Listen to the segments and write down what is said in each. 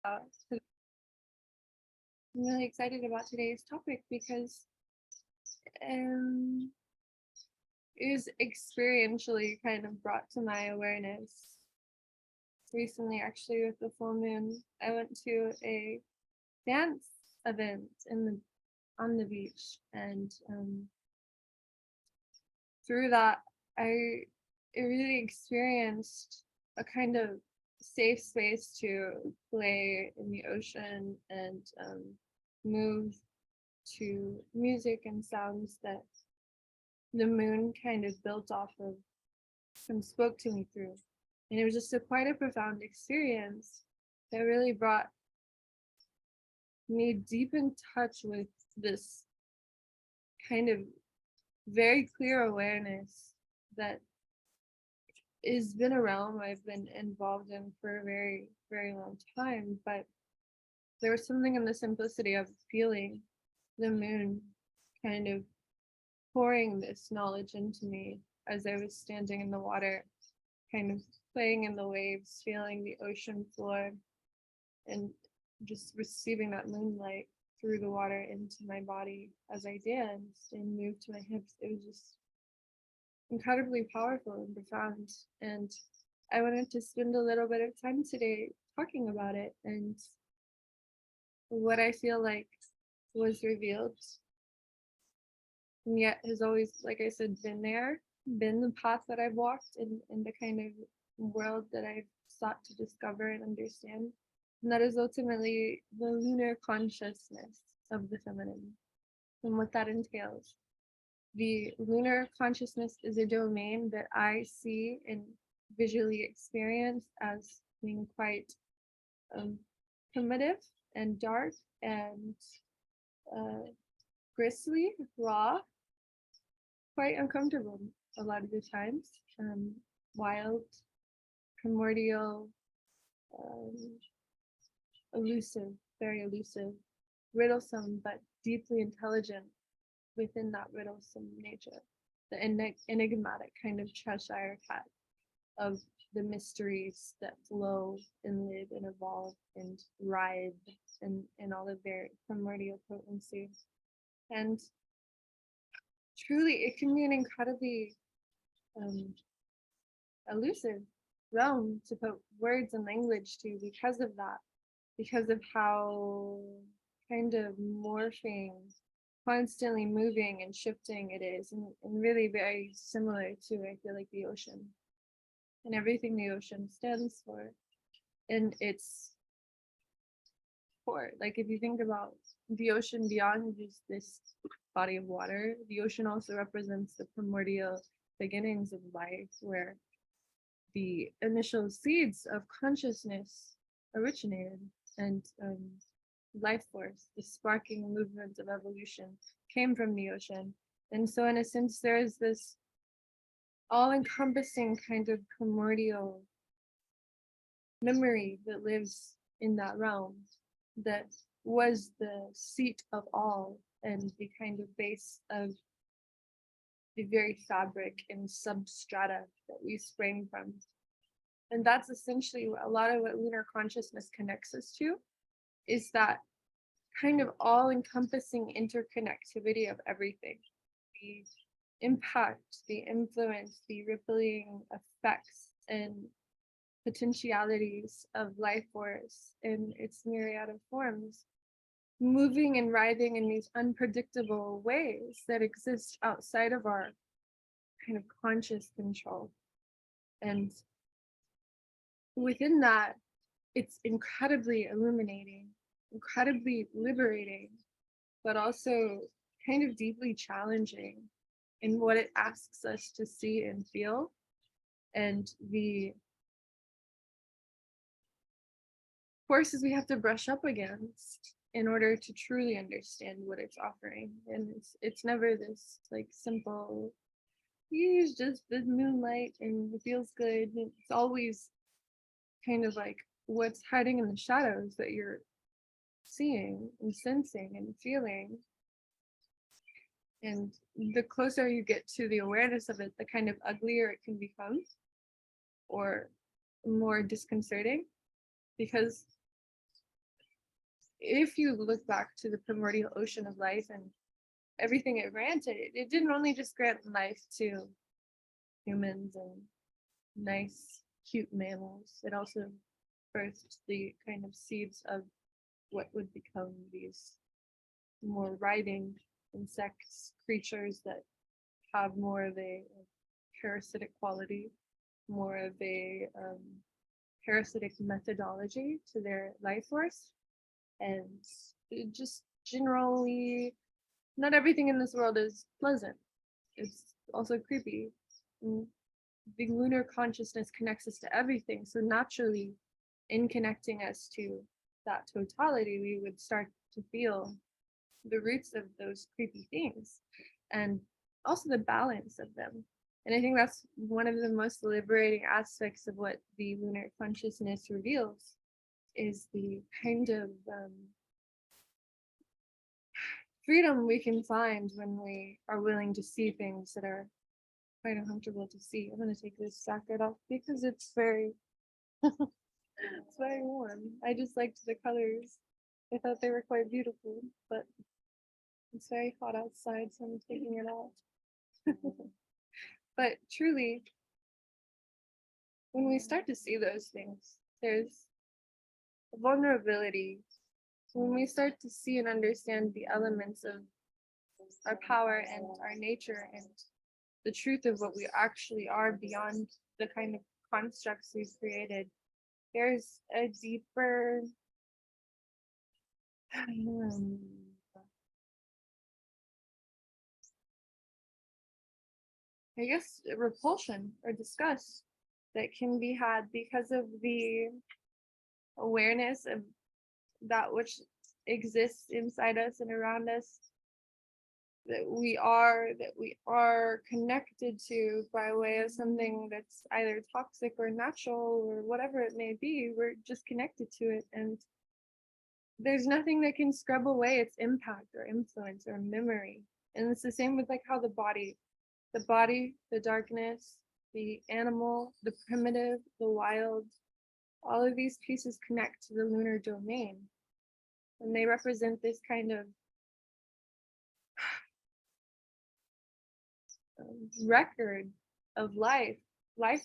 I'm really excited about today's topic because um, it was experientially kind of brought to my awareness recently, actually, with the full moon. I went to a dance event on the beach, and through that, I really experienced a kind of safe space to play in the ocean and move to music and sounds that the moon kind of built off of and spoke to me through. And it was just quite a profound experience that really brought me deep in touch with this kind of very clear awareness that has been a realm I've been involved in for a very, very long time. But there was something in the simplicity of feeling the moon kind of pouring this knowledge into me as I was standing in the water, kind of playing in the waves, feeling the ocean floor, and just receiving that moonlight through the water into my body as I danced and moved to my hips. It was just incredibly powerful and profound. And I wanted to spend a little bit of time today talking about it and what I feel like was revealed and yet has always, like I said, been there, been the path that I've walked in the kind of world that I've sought to discover and understand. And that is ultimately the lunar consciousness of the feminine and what that entails. The lunar consciousness is a domain that I see and visually experience as being quite primitive and dark and uh, gristly, raw, quite uncomfortable a lot of the times. Wild, primordial, um, elusive, very elusive, riddlesome, but deeply intelligent within that riddlesome nature. The enigmatic kind of Cheshire cat of the mysteries that flow and live and evolve and writhe in all of their primordial potency. And truly, it can be an incredibly um, elusive realm to put words and language to because of how kind of morphing, constantly moving and shifting it is, and really very similar to, I feel like, the ocean and everything the ocean stands for in its core. Like, if you think about the ocean beyond just this body of water, the ocean also represents the primordial beginnings of life, where the initial seeds of consciousness originated, and life force, the sparking movement of evolution, came from the ocean. And so, in a sense, there is this all encompassing kind of primordial memory that lives in that realm, that was the seat of all and the kind of base of the very fabric and substrata that we sprang from. And that's essentially a lot of what lunar consciousness connects us to, is that kind of all encompassing interconnectivity of everything. The impact, the influence, the rippling effects and potentialities of life force in its myriad of forms, moving and writhing in these unpredictable ways that exist outside of our kind of conscious control. And within that, it's incredibly illuminating, incredibly liberating, but also kind of deeply challenging in what it asks us to see and feel, and the forces we have to brush up against in order to truly understand what it's offering. And it's never this like simple, use just the moonlight and it feels good. It's always kind of like what's hiding in the shadows that you're seeing and sensing and feeling. And the closer you get to the awareness of it, the kind of uglier it can become, or more disconcerting, because if you look back to the primordial ocean of life and everything it granted, it didn't only just grant life to humans and nice, cute mammals, it also birthed the kind of seeds of what would become these more writhing insects, creatures that have more of a parasitic quality, more of a parasitic methodology to their life force. And just generally, not everything in this world is pleasant. It's also creepy. And the lunar consciousness connects us to everything. So naturally, in connecting us to that totality, we would start to feel the roots of those creepy things and also the balance of them. And I think that's one of the most liberating aspects of what the lunar consciousness reveals is the kind of freedom we can find when we are willing to see things that are quite uncomfortable to see. I'm going to take this jacket off because it's very it's very warm. I just liked the colors. I thought they were quite beautiful, but it's very hot outside, so I'm taking it off. But truly, when we start to see those things, there's a vulnerability. When we start to see and understand the elements of our power and our nature and the truth of what we actually are beyond the kind of constructs we've created, there's a deeper I guess repulsion or disgust that can be had because of the awareness of that which exists inside us and around us that we are connected to by way of something that's either toxic or natural or whatever it may be. We're just connected to it, and there's nothing that can scrub away its impact or influence or memory. And it's the same with like how the body, the darkness, the animal, the primitive, the wild, all of these pieces connect to the lunar domain, and they represent this kind of record of life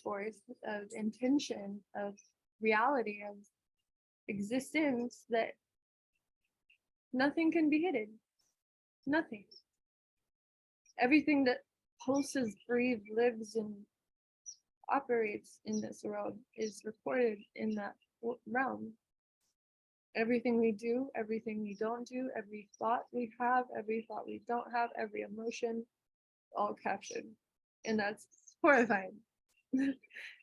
force, of intention, of reality, of existence that nothing can be hidden. Nothing. Everything that pulses, breathes, lives, and operates in this world is recorded in that realm. Everything we do, everything we don't do, every thought we have, every thought we don't have, every emotion, all captured. And that's horrifying.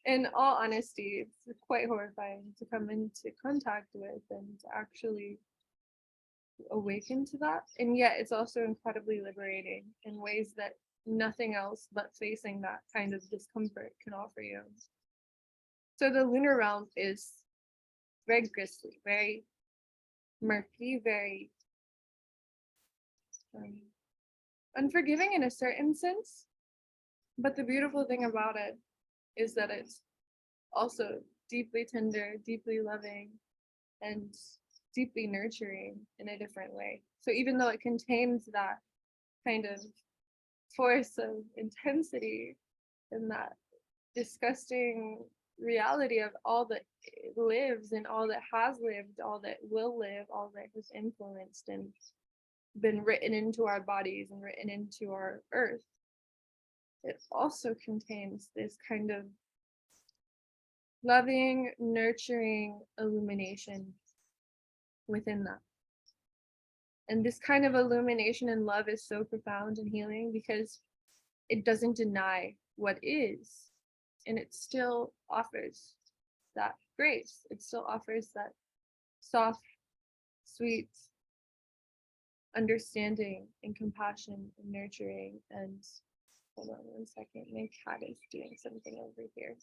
In all honesty, it's quite horrifying to come into contact with and to actually awaken to that. And yet it's also incredibly liberating in ways that nothing else but facing that kind of discomfort can offer you. So the lunar realm is very grisly, very murky, very unforgiving in a certain sense. But the beautiful thing about it is that it's also deeply tender, deeply loving, and deeply nurturing in a different way. So even though it contains that kind of force of intensity and that disgusting reality of all that lives and all that has lived, all that will live, all that has influenced and been written into our bodies and written into our earth, it also contains this kind of loving, nurturing illumination within that. And this kind of illumination and love is so profound and healing because it doesn't deny what is, and it still offers that grace. It still offers that soft, sweet understanding and compassion and nurturing. And hold on one second, my cat is doing something over here.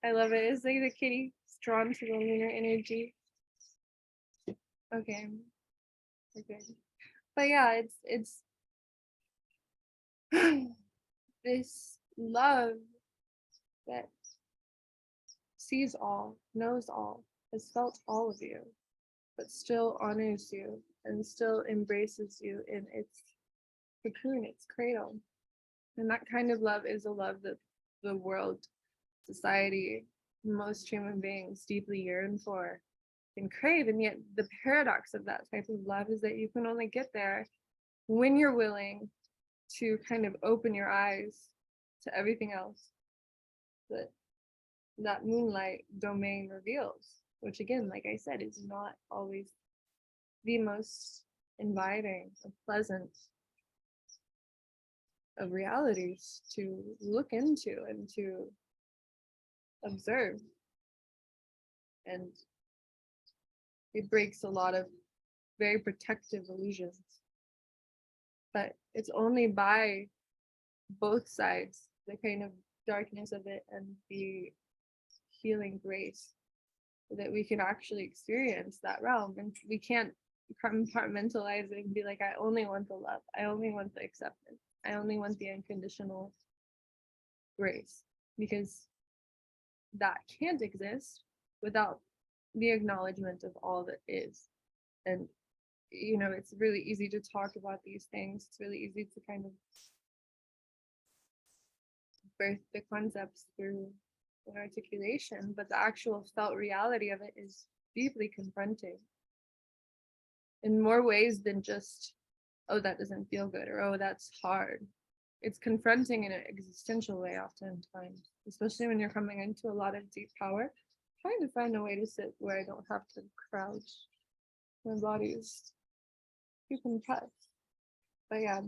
I love it. It's like the kitty is drawn to the lunar energy. Okay, we're good. But yeah, it's this love that sees all, knows all, has felt all of you, but still honors you and still embraces you in its cocoon, its cradle. And that kind of love is a love that the world, society, most human beings deeply yearn for and crave. And yet the paradox of that type of love is that you can only get there when you're willing to kind of open your eyes to everything else that that moonlight domain reveals, which again, like I said, is not always the most inviting or pleasant of realities to look into and to observe. And it breaks a lot of very protective illusions. But it's only by both sides, the kind of darkness of it and the healing grace, that we can actually experience that realm. And we can't compartmentalize it and be like, I only want the love, I only want the acceptance, I only want the unconditional grace, because that can't exist without the acknowledgement of all that is. And it's really easy to talk about these things. It's really easy to kind of birth the concepts through an articulation, but the actual felt reality of it is deeply confronting in more ways than just, oh, that doesn't feel good, or oh, that's hard. It's confronting in an existential way oftentimes, especially when you're coming into a lot of deep power. Trying to find a way to sit where I don't have to crouch. My body is too compressed. But yeah,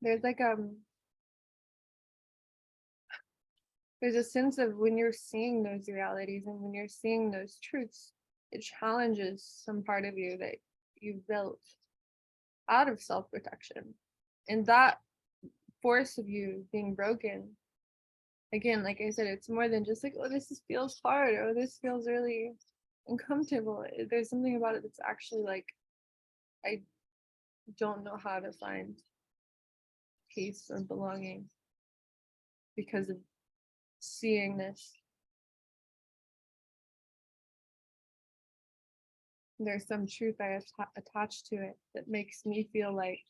there's like there's a sense of when you're seeing those realities and when you're seeing those truths, it challenges some part of you that you've built out of self-protection. And that force of you being broken, again, like I said, it's more than just like, oh, this feels hard, or this feels really uncomfortable. There's something about it that's actually like, I don't know how to find peace or belonging because of seeing this. There's some truth I attach to it that makes me feel like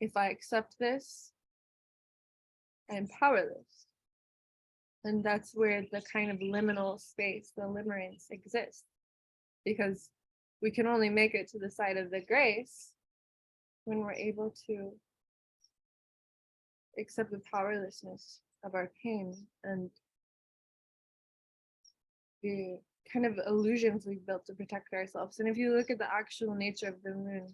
if I accept this, I'm powerless. And that's where the kind of liminal space, the limerence, exists. Because we can only make it to the side of the grace when we're able to accept the powerlessness of our pain and the kind of illusions we've built to protect ourselves. And if you look at the actual nature of the moon,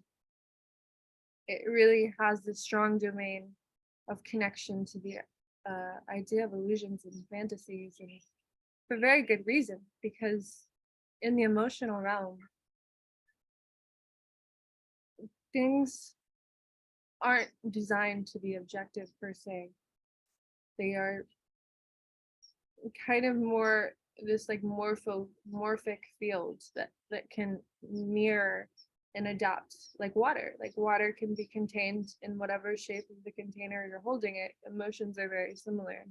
it really has this strong domain of connection to the idea of illusions and fantasies, and for very good reason, because in the emotional realm, things aren't designed to be objective per se. They are kind of more this like morphic fields that can mirror and adapt, like water. Like water can be contained in whatever shape of the container you're holding it. Emotions are very similar.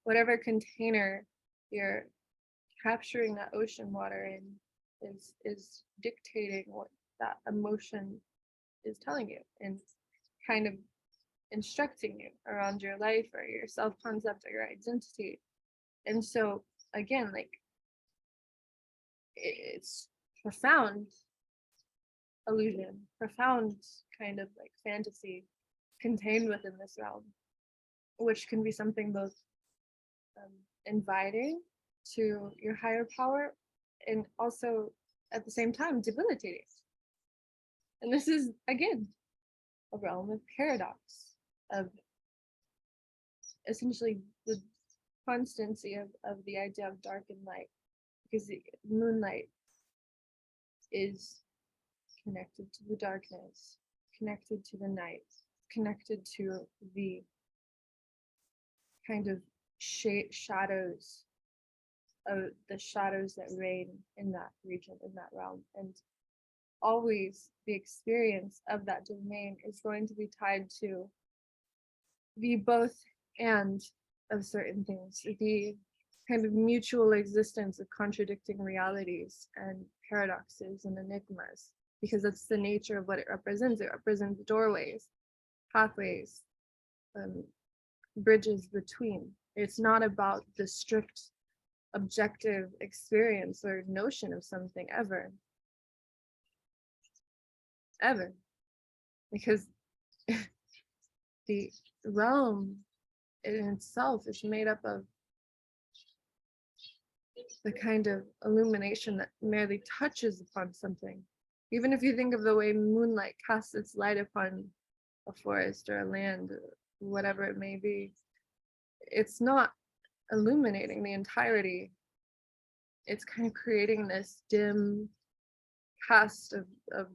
Whatever container you're capturing that ocean water in is dictating what that emotion is telling you and kind of instructing you around your life or your self-concept or your identity. And so again, like, it's profound illusion, profound kind of like fantasy contained within this realm, which can be something both inviting to your higher power and also at the same time debilitating. And this is again a realm of paradox, of essentially the constancy of the idea of dark and light, because the moonlight is connected to the darkness, connected to the night, connected to the kind of shadows of the shadows that reign in that region, in that realm. And always the experience of that domain is going to be tied to the both and of certain things, the kind of mutual existence of contradicting realities and paradoxes and enigmas, because that's the nature of what it represents. It represents doorways, pathways, bridges between. It's not about the strict objective experience or notion of something ever, because the realm in itself is made up of the kind of illumination that merely touches upon something. Even if you think of the way moonlight casts its light upon a forest or a land, whatever it may be, it's not illuminating the entirety. It's kind of creating this dim cast of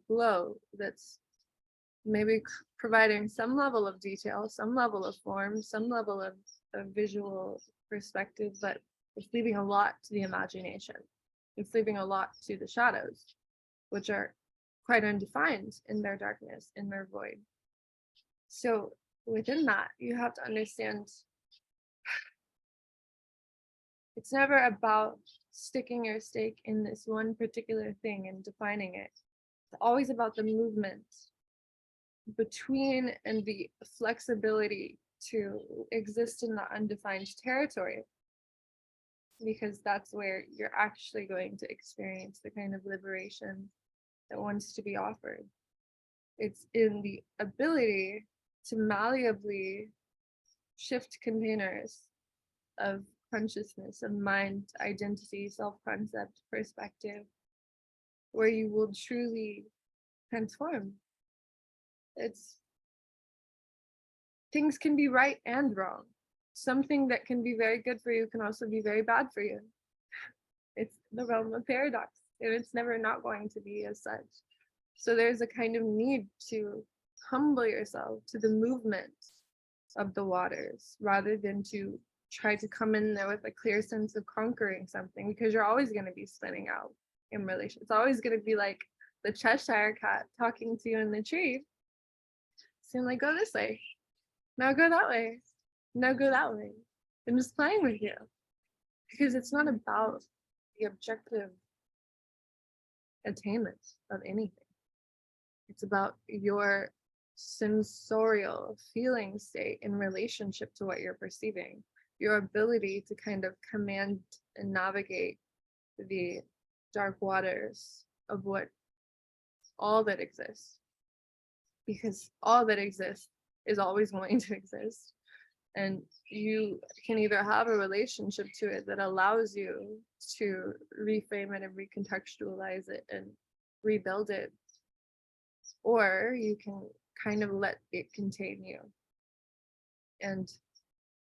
glow that's maybe providing some level of detail, some level of form, some level of visual perspective, but it's leaving a lot to the imagination. It's leaving a lot to the shadows, which are quite undefined in their darkness, in their void. So within that, you have to understand it's never about sticking your stake in this one particular thing and defining it. It's always about the movement between and the flexibility to exist in the undefined territory, because that's where you're actually going to experience the kind of liberation that wants to be offered. It's in the ability to malleably shift containers of consciousness, of mind, identity, self-concept, perspective, where you will truly transform. It's things can be right and wrong. Something that can be very good for you can also be very bad for you. It's the realm of paradox, and it's never not going to be as such. So there's a kind of need to humble yourself to the movement of the waters rather than to try to come in there with a clear sense of conquering something, because you're always going to be spinning out in relation. It's always going to be like the Cheshire cat talking to you in the tree. Saying like, go this way. Now go that way. Now go that way. I'm just playing with you. Because it's not about the objective attainment of anything. It's about your sensorial feeling state in relationship to what you're perceiving. Your ability to kind of command and navigate the dark waters of what all that exists. Because all that exists is always going to exist. And you can either have a relationship to it that allows you to reframe it and recontextualize it and rebuild it, or you can kind of let it contain you. And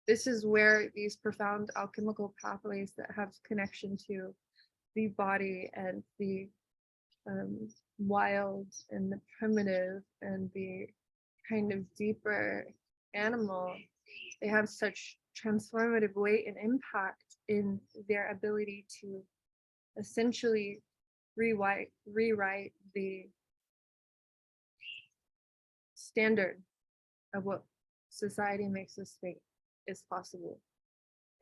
this is where these profound alchemical pathways that have connection to the body and the wild and the primitive and the kind of deeper animal, they have such transformative weight and impact in their ability to essentially rewrite the standard of what society makes us think is possible,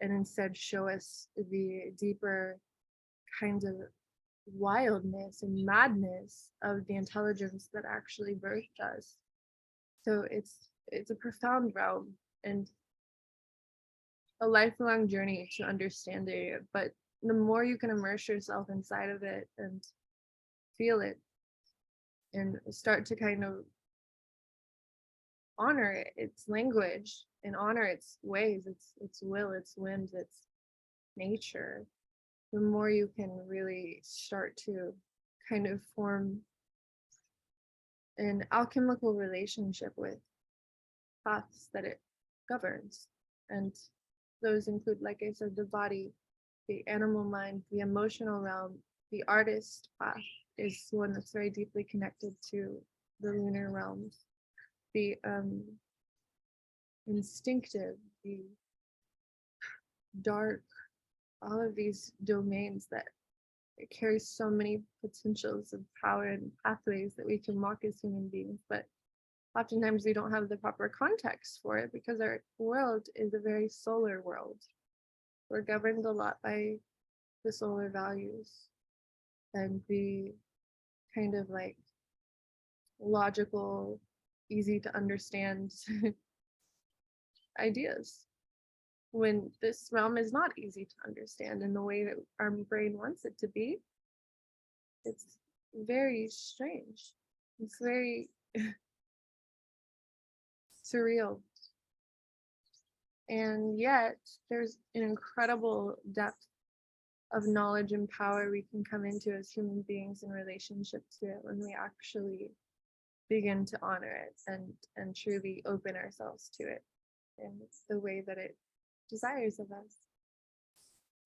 and instead show us the deeper kinds of wildness and madness of the intelligence that actually birthed us. So it's a profound realm and a lifelong journey to understanding it. But the more you can immerse yourself inside of it and feel it and start to kind of honor its language and honor its ways, its will, its whims, its nature, the more you can really start to kind of form an alchemical relationship with paths that it governs. And those include, like I said, the body, the animal mind, the emotional realm. The artist path is one that's very deeply connected to the lunar realms. The instinctive, the dark, all of these domains that carry so many potentials of power and pathways that we can walk as human beings, but oftentimes we don't have the proper context for it because our world is a very solar world we're governed a lot by the solar values and the kind of like logical, easy to understand ideas, when this realm is not easy to understand in the way that our brain wants it to be. It's very strange. It's very surreal. And yet, there's an incredible depth of knowledge and power we can come into as human beings in relationship to it when we actually begin to honor it and truly open ourselves to it in the way that it desires of us.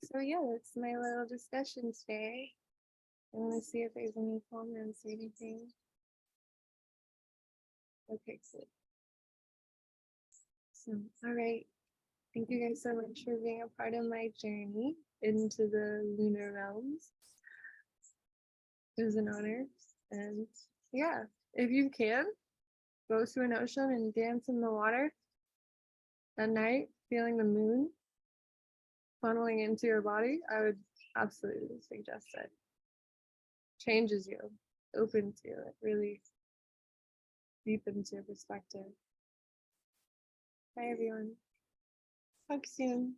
So yeah, that's my little discussion today. I'm gonna see if there's any comments or anything. Okay, good. So, all right. Thank you guys so much for being a part of my journey into the lunar realms. It was an honor. And yeah, if you can, go to an ocean and dance in the water at night, feeling the moon funneling into your body, I would absolutely suggest it. Changes you, opens you, it really deepens your perspective. Bye, everyone. Talk soon.